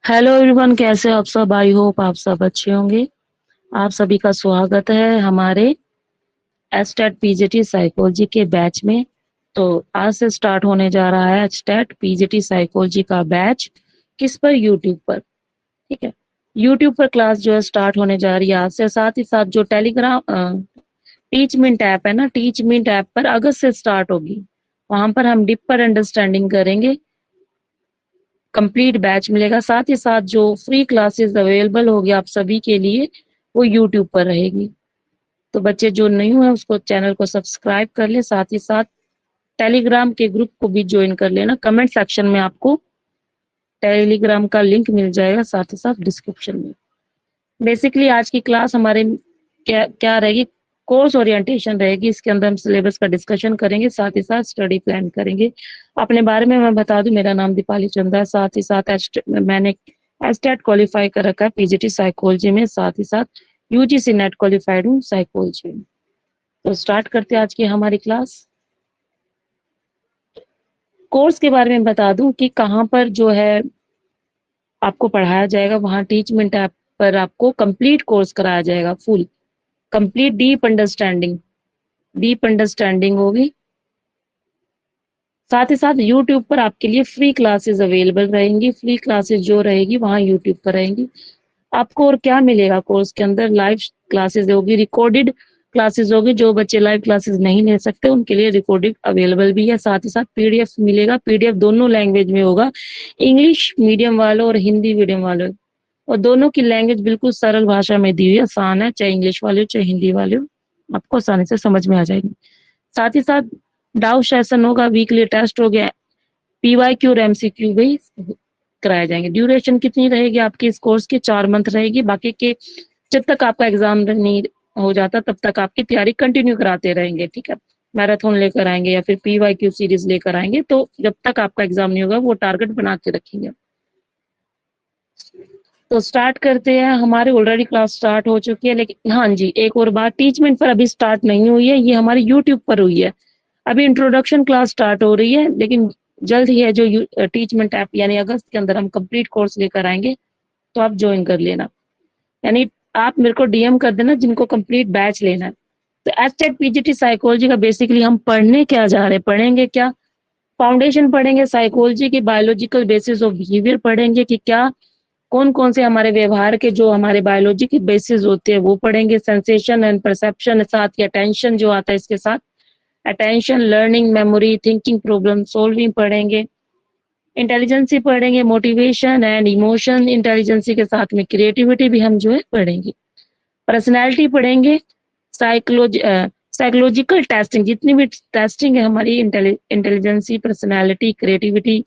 Hello everyone, कैसे हो आप सब। आई होप आप सब अच्छे होंगे। आप सभी का स्वागत है हमारे एस्टेट पीजीटी साइकोलॉजी के बैच में। तो आज से स्टार्ट होने जा रहा है एस्टेट पीजीटी साइकोलॉजी का बैच। किस पर? यूट्यूब पर। ठीक है, यूट्यूब पर क्लास जो है स्टार्ट होने जा रही है आज से। साथ ही साथ जो टेलीग्राम टीच मिनट ऐप है ना, टीच मिनट ऐप पर अगस्त से स्टार्ट होगी। वहां पर हम डीपर अंडरस्टैंडिंग करेंगे, कंप्लीट बैच मिलेगा। साथ ही साथ जो फ्री क्लासेस अवेलेबल होगी आप सभी के लिए, वो यूट्यूब पर रहेगी। तो बच्चे जो न्यू है उसको चैनल को सब्सक्राइब कर ले, साथ ही साथ टेलीग्राम के ग्रुप को भी ज्वाइन कर लेना। कमेंट सेक्शन में आपको टेलीग्राम का लिंक मिल जाएगा, साथ ही साथ डिस्क्रिप्शन में। बेसिकली आज की क्लास हमारे क्या क्या रहेगी, कोर्स ओरिएंटेशन रहेगी। इसके अंदर हम सिलेबस का डिस्कशन करेंगे, साथ ही साथ स्टडी प्लान करेंगे। अपने बारे में मैं बता दूं, मेरा नाम दीपाली चंदा है। साथ ही साथ मैंने एस्टेट क्वालिफाई कर रखा है पीजीटी साइकोलॉजी में, साथ ही साथ यूजीसी नेट क्वालिफाइड हूँ साइकोलॉजी में। तो स्टार्ट करते हैं आज की हमारी क्लास। कोर्स के बारे में बता दूं कि कहाँ पर जो है आपको पढ़ाया जाएगा। वहाँ टीचमेंट ऐप पर आपको कंप्लीट कोर्स कराया जाएगा, फुल कंप्लीट डीप अंडरस्टैंडिंग होगी। साथ ही साथ यूट्यूब पर आपके लिए फ्री क्लासेस अवेलेबल रहेंगी। फ्री क्लासेस जो रहेगी वहाँ यूट्यूब पर रहेंगी। आपको और क्या मिलेगा कोर्स के अंदर? लाइव क्लासेस होगी, रिकॉर्डेड क्लासेस होगी। जो बच्चे लाइव क्लासेस नहीं ले सकते उनके लिए रिकॉर्डेड अवेलेबल भी है। साथ ही साथ पीडीएफ मिलेगा। पीडीएफ दोनों लैंग्वेज में होगा, इंग्लिश मीडियम वालों और हिंदी मीडियम वालों। और दोनों की लैंग्वेज बिल्कुल सरल भाषा में दी हुई है, आसान है। चाहे इंग्लिश वाले हो चाहे हिंदी वाले हो, आपको आसानी से समझ में आ जाएगी। साथ ही साथ डाउट सेशन होगा, वीकली टेस्ट हो गया, पीवाईक्यू और एमसीक्यू भी कराए जाएंगे। ड्यूरेशन कितनी रहेगी आपकी इस कोर्स की? 4 मंथ रहेगी। बाकी के जब तक आपका एग्जाम नहीं हो जाता तब तक आपकी तैयारी कंटिन्यू कराते रहेंगे। ठीक है, मैराथन लेकर आएंगे या फिर पीवाईक्यू सीरीज लेकर आएंगे। तो जब तक आपका एग्जाम नहीं होगा वो टारगेट बना के रखेंगे। तो स्टार्ट करते हैं। हमारी ऑलरेडी क्लास स्टार्ट हो चुकी है, लेकिन हाँ जी, एक और बात, टीचमेंट पर अभी स्टार्ट नहीं हुई है, ये हमारी यूट्यूब पर हुई है। अभी इंट्रोडक्शन क्लास स्टार्ट हो रही है, लेकिन जल्द ही है जो टीचमेंट ऐप, यानी अगस्त के अंदर हम कंप्लीट कोर्स लेकर आएंगे। तो आप ज्वाइन कर लेना, यानी आप मेरे को डीएम कर देना जिनको कंप्लीट बैच लेना है। तो एस्टेट पीजीटी साइकोलॉजी का बेसिकली हम पढ़ने क्या जा रहे हैं, पढ़ेंगे क्या? फाउंडेशन पढ़ेंगे साइकोलॉजी की, बायोलॉजिकल बेसिस ऑफ बिहेवियर पढ़ेंगे कि क्या कौन कौन से हमारे व्यवहार के जो हमारे बायोलॉजी के बेसिस होते हैं वो पढ़ेंगे। सेंसेशन एंड परसेप्शन, साथ ही अटेंशन जो आता है इसके साथ, attention, learning, memory, thinking, problem solving पढ़ेंगे। इंटेलिजेंसी पढ़ेंगे, मोटिवेशन एंड इमोशन इंटेलिजेंसी के साथ में क्रिएटिविटी भी हम जो है पढ़ेंगे। पर्सनैलिटी पढ़ेंगे, साइकोलॉजी साइकोलॉजिकल टेस्टिंग, जितनी भी टेस्टिंग है हमारी, intelligence, personality, creativity,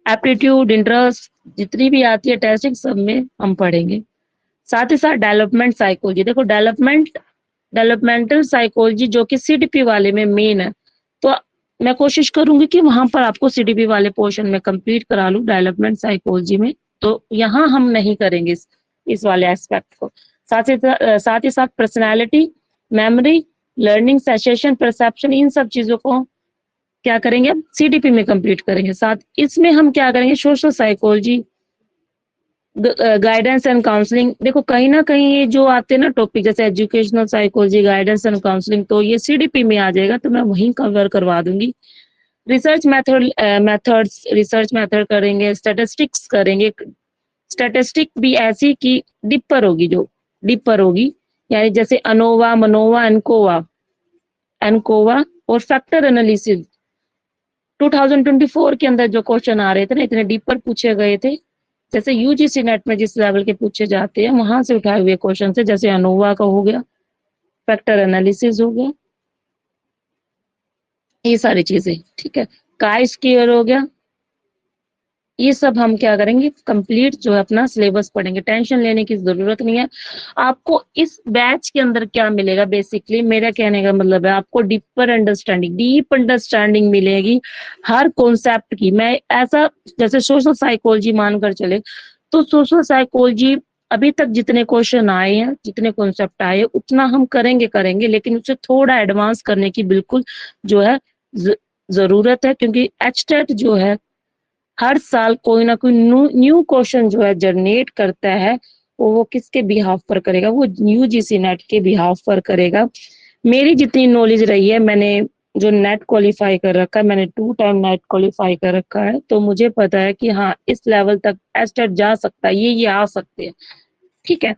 aptitude, interest, जितनी भी आती है टेस्टिंग सब में हम पढ़ेंगे। साथ ही साथ डेवलपमेंट साइकोलॉजी, देखो डेवलपमेंटल साइकोलॉजी जो कि सीडीपी वाले में मेन है। तो मैं कोशिश करूंगी कि वहां पर आपको सीडीपी वाले पोर्शन में कंप्लीट करा लूं डेवलपमेंट साइकोलॉजी में। तो यहाँ हम नहीं करेंगे इस वाले एस्पेक्ट को। साथ ही साथ personality, memory, learning, sensation, perception, इन सब चीजों को क्या करेंगे, अब सीडीपी में कंप्लीट करेंगे। साथ इसमें हम क्या करेंगे, social psychology, guidance and counselling. देखो कहीं ना कहीं ये जो आते हैं ना टॉपिक, जैसे educational psychology, guidance and counselling, तो ये सीडीपी में आ जाएगा, तो मैं वहीं कवर करवा दूंगी। रिसर्च मेथड करेंगे, स्टैटिस्टिक्स करेंगे। स्टैटिस्टिक भी ऐसी कि डिपर होगी, यानी जैसे अनोवा, मनोवा, एनकोवा और फैक्टर एनालिसिस। 2024 के अंदर जो क्वेश्चन आ रहे थे ना, इतने डीपर पूछे गए थे, जैसे यूजीसी नेट में जिस लेवल के पूछे जाते हैं वहां से उठाए हुए क्वेश्चन से, जैसे अनोवा का हो गया, फैक्टर एनालिसिस हो गया, ये सारी चीजें। ठीक है, काय स्क्वायर हो गया। ये सब हम क्या करेंगे, कंप्लीट जो है अपना सिलेबस पढ़ेंगे। टेंशन लेने की जरूरत नहीं है। आपको इस बैच के अंदर क्या मिलेगा, बेसिकली मेरा कहने का मतलब है आपको डीप अंडरस्टैंडिंग मिलेगी हर कॉन्सेप्ट की। मैं ऐसा, जैसे सोशल साइकोलॉजी मानकर चले, तो सोशल साइकोलॉजी अभी तक जितने क्वेश्चन आए हैं, जितने कॉन्सेप्ट आए, उतना हम करेंगे, लेकिन उससे थोड़ा एडवांस करने की बिल्कुल जो है जरूरत है, क्योंकि एचटेट जो है हर साल कोई ना कोई न्यू क्वेश्चन जो है जनरेट करता है, वो किसके बिहाफ पर करेगा, वो यूजीसी नेट के बिहाफ पर करेगा। मेरी जितनी नॉलेज रही है, मैंने जो नेट क्वालिफाई कर रखा है, मैंने 2 टाइम नेट क्वालिफाई कर रखा है, तो मुझे पता है कि हाँ इस लेवल तक एस्टेट जा सकता है, ये आ सकते हैं, ठीक है।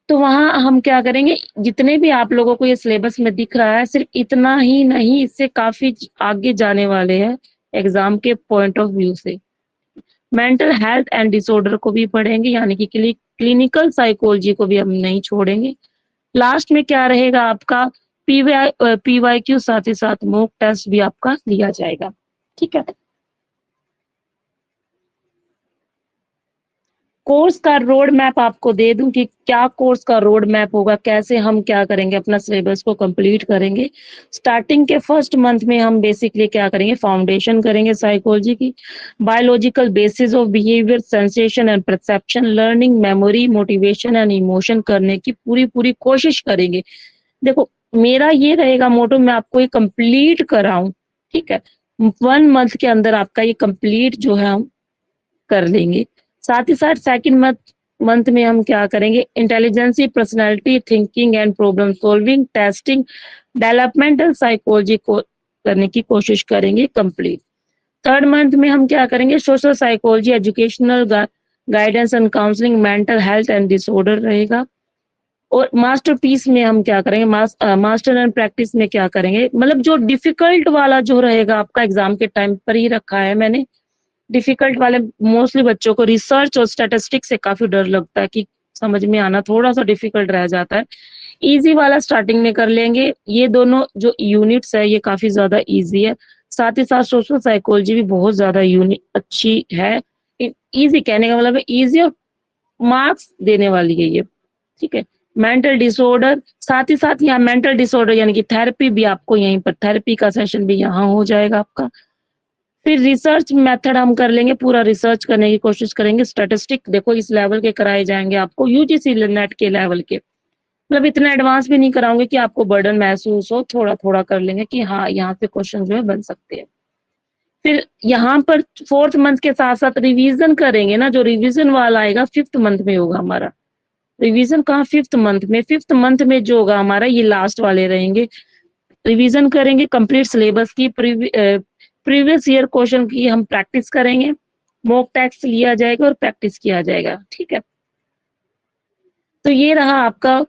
तो वहाँ हम क्या करेंगे, जितने भी आप लोगों को ये सिलेबस में दिख रहा है, सिर्फ इतना ही नहीं, इससे काफ़ी आगे जाने वाले हैं एग्ज़ाम के पॉइंट ऑफ व्यू से। मेंटल हेल्थ एंड डिसऑर्डर को भी पढ़ेंगे, यानी कि क्लिनिकल साइकोलॉजी को भी हम नहीं छोड़ेंगे। लास्ट में क्या रहेगा आपका, पीवाईक्यू, साथ ही साथ मॉक टेस्ट भी आपका लिया जाएगा, ठीक है। कोर्स का रोड मैप आपको दे दूं कि क्या कोर्स का रोड मैप होगा, कैसे हम क्या करेंगे, अपना सिलेबस को कंप्लीट करेंगे। स्टार्टिंग के फर्स्ट मंथ में हम बेसिकली क्या करेंगे, फाउंडेशन करेंगे साइकोलॉजी की, biological basis of behaviour, sensation and perception, learning, memory, motivation and emotion करने की पूरी पूरी कोशिश करेंगे। देखो मेरा ये रहेगा मोटो, मैं आपको ये कंप्लीट कराऊं, ठीक है। 1 मंथ के अंदर आपका ये कंप्लीट जो है हम कर लेंगे। साथ ही साथ सेकंड मंथ में हम क्या करेंगे, intelligence, personality, thinking and problem solving, testing, developmental psychology को करने की कोशिश करेंगे कंप्लीट। थर्ड मंथ में हम क्या करेंगे, social psychology, educational guidance and counselling, mental health and disorder रहेगा। और मास्टरपीस में हम क्या करेंगे, मास्टर एंड प्रैक्टिस में क्या करेंगे, मतलब जो डिफिकल्ट वाला जो रहेगा आपका एग्जाम के टाइम पर ही रखा है मैंने। डिफिकल्ट वाले मोस्टली बच्चों को रिसर्च और स्टैटिस्टिक्स से काफी डर लगता है कि समझ में आना थोड़ा सा डिफिकल्ट रह जाता है। इजी वाला स्टार्टिंग में कर लेंगे, ये दोनों जो यूनिट्स है ये काफी ज्यादा इजी है। साथ ही साथ सोशल साइकोलॉजी भी बहुत ज्यादा यूनिट अच्छी है। इजी कहने का मतलब है इजी और मार्क्स देने वाली है ये, ठीक है। मेंटल डिसऑर्डर, साथ ही साथ यहाँ मेंटल डिसऑर्डर यानी कि थेरेपी भी आपको यहीं पर, थेरेपी का सेशन भी यहाँ हो जाएगा आपका। फिर रिसर्च मेथड हम कर लेंगे, पूरा रिसर्च करने की कोशिश करेंगे। स्टैटिस्टिक देखो इस लेवल के कराए जाएंगे आपको, यूजीसी नेट के लेवल के, मतलब इतना एडवांस भी नहीं कराऊंगे कि आपको बर्डन महसूस हो, थोड़ा थोड़ा कर लेंगे कि हाँ यहाँ से क्वेश्चन जो है बन सकते हैं। फिर यहाँ पर फोर्थ मंथ के साथ साथ रिवीजन करेंगे ना, जो रिवीजन वाला आएगा फिफ्थ मंथ में होगा हमारा। रिवीजन कहाँ, फिफ्थ मंथ में। फिफ्थ मंथ में जो होगा हमारा, ये लास्ट वाले रहेंगे। रिवीजन करेंगे कंप्लीट सिलेबस की, प्रीवियस ईयर क्वेश्चन की हम प्रैक्टिस करेंगे, मॉक टेस्ट लिया जाएगा और प्रैक्टिस किया जाएगा, ठीक है। तो ये रहा आपका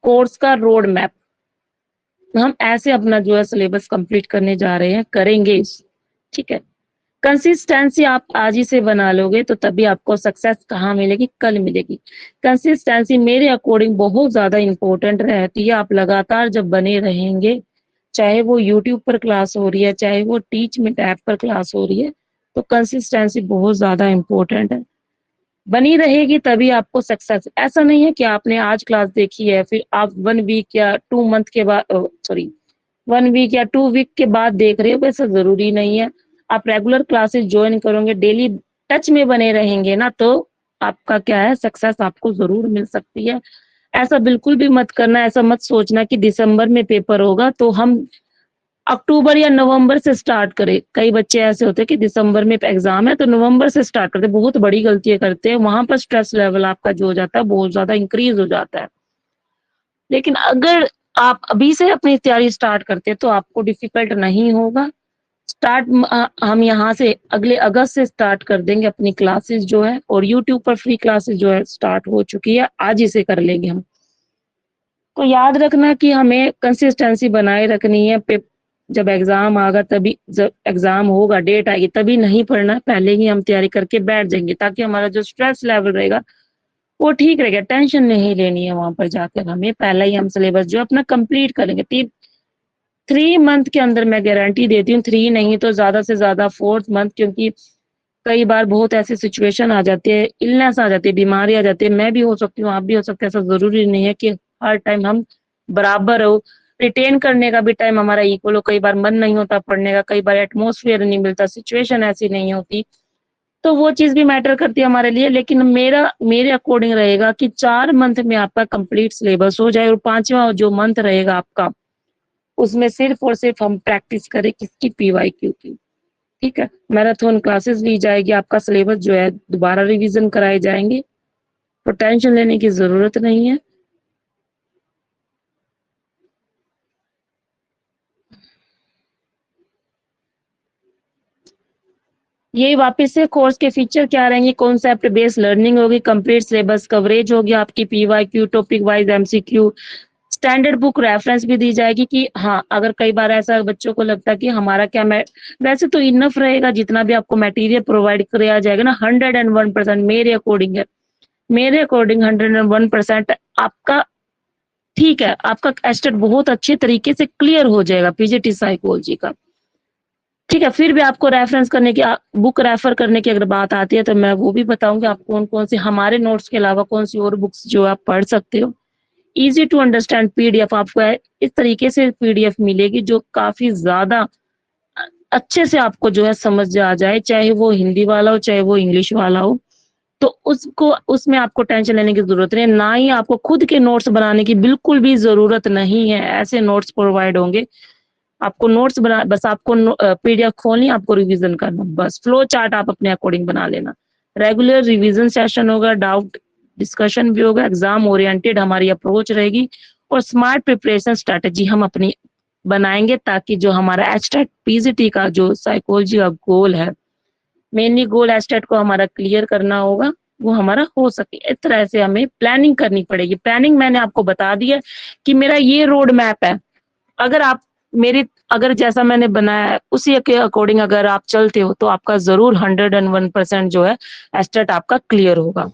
कोर्स का रोड मैप। हम ऐसे अपना जो है सिलेबस कंप्लीट करने जा रहे हैं, करेंगे, ठीक है। कंसिस्टेंसी आप आज ही से बना लोगे तो तभी आपको सक्सेस कहाँ मिलेगी, कल मिलेगी। कंसिस्टेंसी मेरे अकॉर्डिंग बहुत ज्यादा इंपॉर्टेंट रहती है। आप लगातार जब बने रहेंगे, चाहे वो यूट्यूब पर क्लास हो रही है, चाहे वो टीचमेंट ऐप पर क्लास हो रही है, तो कंसिस्टेंसी बहुत ज्यादा इंपॉर्टेंट है। बनी रहेगी तभी आपको सक्सेस। ऐसा नहीं है कि आपने आज क्लास देखी है फिर आप 1 वीक या 2 मंथ के बाद, सॉरी 1 वीक या 2 वीक के बाद देख रहे हो, वैसा जरूरी नहीं है। आप रेगुलर क्लासेस ज्वाइन करोगे, डेली टच में बने रहेंगे ना, तो आपका क्या है, सक्सेस आपको जरूर मिल सकती है। ऐसा बिल्कुल भी मत करना, ऐसा मत सोचना कि दिसंबर में पेपर होगा तो हम अक्टूबर या नवंबर से स्टार्ट करें। कई बच्चे ऐसे होते हैं कि दिसंबर में एग्जाम है तो नवंबर से स्टार्ट करते हैं, बहुत बड़ी गलतियां करते हैं। वहां पर स्ट्रेस लेवल आपका जो हो जाता है बहुत ज्यादा इंक्रीज हो जाता है। लेकिन अगर आप अभी से अपनी तैयारी स्टार्ट करते हैं तो आपको डिफिकल्ट नहीं होगा। हम यहाँ से अगले अगस्त से स्टार्ट कर देंगे अपनी क्लासेस जो है, और यूट्यूब पर फ्री क्लासेस जो है स्टार्ट हो चुकी है, आज ही से कर लेंगे हम। तो याद रखना कि हमें कंसिस्टेंसी बनाए रखनी है। जब एग्जाम आएगा तभी, जब एग्जाम होगा, डेट आएगी तभी नहीं पढ़ना, पहले ही हम तैयारी करके बैठ जाएंगे ताकि हमारा जो स्ट्रेस लेवल रहेगा वो ठीक रहेगा। टेंशन नहीं लेनी है वहां पर जाकर, हमें पहले ही हम सिलेबस जो अपना कंप्लीट करेंगे। 3 मंथ के अंदर मैं गारंटी देती हूँ, 3 नहीं तो ज्यादा से ज्यादा 4th मंथ, क्योंकि कई बार बहुत ऐसी सिचुएशन आ जाती है, इलनेस आ जाती है, बीमारी आ जाती है। मैं भी हो सकती हूँ, आप भी हो सकते हैं, ऐसा जरूरी नहीं है कि हर टाइम हम बराबर हो। रिटेन करने का भी टाइम हमारा इक्वल हो, कई बार मन नहीं होता पढ़ने का, कई बार एटमोसफियर नहीं मिलता, सिचुएशन ऐसी नहीं होती, तो वो चीज भी मैटर करती है हमारे लिए। लेकिन मेरे अकॉर्डिंग रहेगा कि 4 मंथ में आपका कंप्लीट सिलेबस हो जाए, और 5वां जो मंथ रहेगा आपका, उसमें सिर्फ और सिर्फ हम प्रैक्टिस करें किसकी, पीवाईक्यू की। ठीक है, मैराथन क्लासेस ली जाएगी, आपका सिलेबस जो है दोबारा रिवीजन कराए जाएंगे, तो टेंशन लेने की जरूरत नहीं है। ये वापस से कोर्स के फीचर क्या रहेंगे, कॉन्सेप्ट बेस्ड लर्निंग होगी, कंप्लीट सिलेबस कवरेज होगी आपकी, PYQ, topic wise MCQ, standard book reference भी दी जाएगी कि हाँ अगर कई बार ऐसा बच्चों को लगता है कि हमारा क्या वैसे तो इनफ रहेगा जितना भी आपको मटेरियल प्रोवाइड किया जाएगा ना, 101% मेरे अकॉर्डिंग है, मेरे अकॉर्डिंग 101% आपका ठीक है, आपका एस्टेट बहुत अच्छे तरीके से क्लियर हो जाएगा पीजीटी साइकोलॉजी का। ठीक है, फिर भी आपको रेफरेंस करने की बुक रेफर करने की अगर बात आती है तो मैं वो भी बताऊंगी आप कौन कौन सी हमारे नोट्स के अलावा कौन सी और बुक्स जो आप पढ़ सकते हो। इजी टू अंडरस्टैंड पीडीएफ आपको इस तरीके से पीडीएफ मिलेगी जो काफी ज्यादा अच्छे से आपको जो है समझ आ जाए, चाहे वो हिंदी वाला हो चाहे वो इंग्लिश वाला हो, तो उसको उसमें आपको टेंशन लेने की जरूरत नहीं है, ना ही आपको खुद के नोट्स बनाने की बिल्कुल भी जरूरत नहीं है, ऐसे नोट्स प्रोवाइड होंगे। आपको नोट्स बना बस आपको पीडीएफ खोलनी, आपको रिवीजन करना, बस फ्लो चार्ट आप अपने अकॉर्डिंग बना लेना। रेगुलर रिवीजन सेशन होगा, डाउट डिस्कशन भी होगा, एग्जाम ओरिएंटेड हमारी अप्रोच रहेगी और स्मार्ट प्रिपरेशन स्ट्रेटेजी हम अपनी बनाएंगे ताकि जो हमारा एचटेट पीजीटी का जो साइकोलॉजी का गोल है, मेनली गोल एचटेट को हमारा क्लियर करना होगा, वो हमारा हो सके। इस तरह से हमें प्लानिंग करनी पड़ेगी। प्लानिंग मैंने आपको बता दी है कि मेरा ये रोड मैप है, अगर आप मेरी अगर जैसा मैंने बनाया है उसी के अकॉर्डिंग अगर आप चलते हो तो आपका जरूर 101% जो है एस्टेट आपका क्लियर होगा।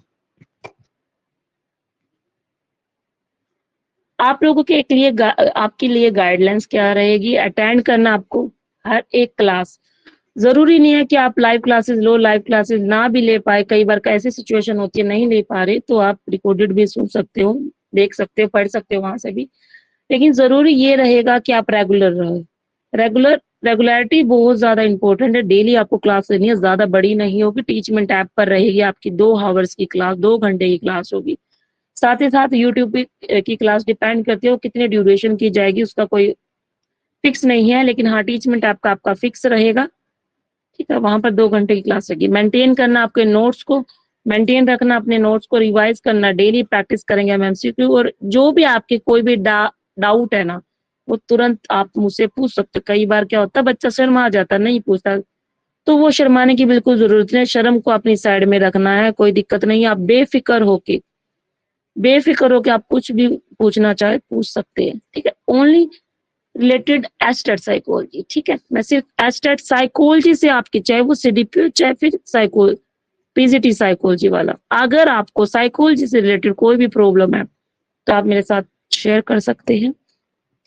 आप लोगों के लिए आपके लिए गाइडलाइंस क्या रहेगी, अटेंड करना आपको हर एक क्लास, जरूरी नहीं है कि आप लाइव क्लासेस लो, लाइव क्लासेस ना भी ले पाए, कई बार ऐसी सिचुएशन होती है नहीं ले पा रहे तो आप रिकॉर्डेड भी सुन सकते हो, देख सकते हो, पढ़ सकते हो वहां से भी, लेकिन जरूरी ये रहेगा कि आप रेगुलर रहो। रेगुलरिटी बहुत ज्यादा इंपॉर्टेंट है, डेली आपको क्लास लेनी है, ज्यादा बड़ी नहीं होगी, टीचमेंट ऐप पर रहेगी आपकी 2 आवर्स की क्लास, 2 घंटे की क्लास होगी। साथ ही साथ यूट्यूब की क्लास डिपेंड करती है वो कितने ड्यूरेशन की जाएगी, उसका कोई फिक्स नहीं है, लेकिन हाँ टीचमेंट आपका आपका फिक्स रहेगा। ठीक है, वहां पर 2 घंटे की क्लास रहेगी। मेंटेन करना आपके नोट्स को, मेंटेन रखना अपने नोट्स को, रिवाइज करना, डेली प्रैक्टिस करेंगे हम एमसीक्यू, और जो भी आपके कोई भी डाउट है ना वो तुरंत आप मुझसे पूछ सकते हो। कई बार क्या होता है बच्चा शर्मा जाता नहीं पूछता, तो वो शर्माने की बिल्कुल जरूरत नहीं, शर्म को अपनी साइड में रखना है, कोई दिक्कत नहीं है, आप बेफिक्र होके आप कुछ भी पूछना चाहे पूछ सकते हैं। ठीक है, ओनली रिलेटेड एस्टेट साइकोलॉजी। ठीक है, मैं सिर्फ एस्टेट साइकोलॉजी से आपकी, चाहे वो सीडीपी चाहे फिर पीजीटी साइकोलॉजी वाला, अगर आपको साइकोलॉजी से रिलेटेड कोई भी प्रॉब्लम है तो आप मेरे साथ शेयर कर सकते हैं।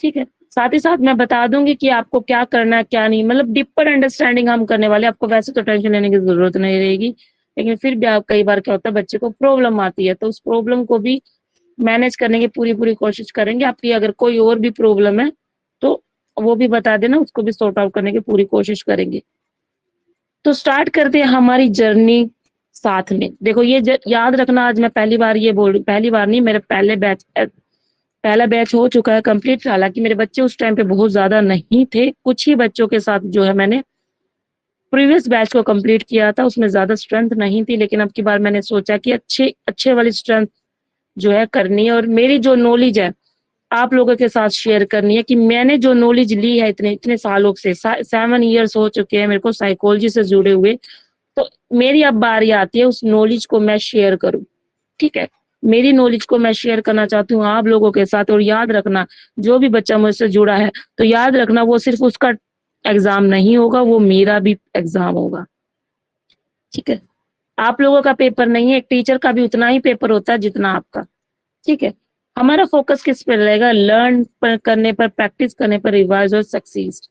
ठीक है, साथ ही साथ मैं बता दूंगी कि आपको क्या करना है क्या नहीं, मतलब डीपर अंडरस्टैंडिंग हम करने वाले, आपको वैसे तो टेंशन लेने की जरूरत नहीं रहेगी, लेकिन फिर भी आप कई बार क्या होता है बच्चे को प्रॉब्लम आती है तो उस प्रॉब्लम को भी मैनेज करने की पूरी पूरी कोशिश करेंगे। आपकी अगर कोई और भी प्रॉब्लम है तो वो भी बता देना, उसको भी सॉर्ट आउट करने की पूरी कोशिश करेंगे। तो स्टार्ट करते हैं हमारी जर्नी साथ में। देखो ये याद रखना, आज मैं पहली बार ये बोल रही, पहली बार नहीं, मेरे पहला बैच हो चुका है कंप्लीट, हालांकि मेरे बच्चे उस टाइम पे बहुत ज्यादा नहीं थे, कुछ ही बच्चों के साथ जो है मैंने प्रीवियस बैच को कंप्लीट किया था, उसमें ज्यादा स्ट्रेंथ नहीं थी, लेकिन अब की बार मैंने सोचा कि अच्छे अच्छे वाली स्ट्रेंथ जो है करनी है, और मेरी जो नॉलेज है आप लोगों के साथ शेयर करनी है कि मैंने जो नॉलेज ली है इतने इतने सालों से, 7 ईयर्स हो चुके हैं मेरे को साइकोलॉजी से जुड़े हुए, तो मेरी अब बारी आती है उस नॉलेज को मैं शेयर करूं। ठीक है, मेरी नॉलेज को मैं शेयर करना चाहती हूँ आप लोगों के साथ, और याद रखना जो भी बच्चा मुझसे जुड़ा है तो याद रखना वो सिर्फ उसका एग्जाम नहीं होगा, वो मेरा भी एग्जाम होगा। ठीक है, आप लोगों का पेपर नहीं है, एक टीचर का भी उतना ही पेपर होता है जितना आपका। ठीक है, हमारा फोकस किस पर रहेगा, लर्न करने पर, प्रैक्टिस करने पर, रिवाइज और सक्सीड।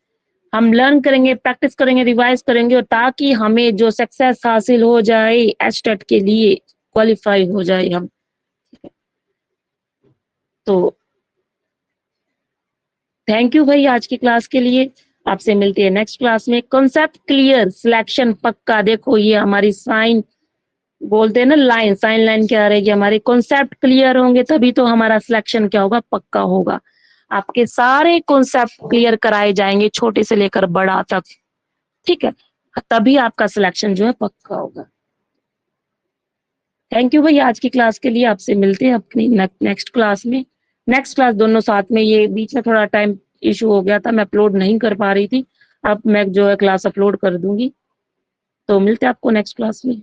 हम लर्न करेंगे, प्रैक्टिस करेंगे, रिवाइज करेंगे, और ताकि हमें जो सक्सेस हासिल हो जाए एस्टेट के लिए, क्वालिफाई हो जाए हम। तो थैंक यू भाई आज की क्लास के लिए, आपसे मिलती है नेक्स्ट क्लास में। कॉन्सेप्ट क्लियर, सिलेक्शन पक्का। देखो ये हमारी साइन बोलते हैं ना, लाइन, साइन लाइन क्या रहेगी हमारे, कॉन्सेप्ट क्लियर होंगे तभी तो हमारा सिलेक्शन क्या होगा, पक्का होगा। आपके सारे कॉन्सेप्ट क्लियर कराए जाएंगे छोटे से लेकर बड़ा तक। ठीक है, तभी आपका सिलेक्शन जो है पक्का होगा। थैंक यू भैया आज की क्लास के लिए। आपसे मिलते हैं अपनी नेक्स्ट क्लास में। नेक्स्ट क्लास दोनों साथ में, ये बीच में थोड़ा टाइम इशू हो गया था, मैं अपलोड नहीं कर पा रही थी। अब मैं जो है क्लास अपलोड कर दूंगी। तो मिलते हैं आपको नेक्स्ट क्लास में।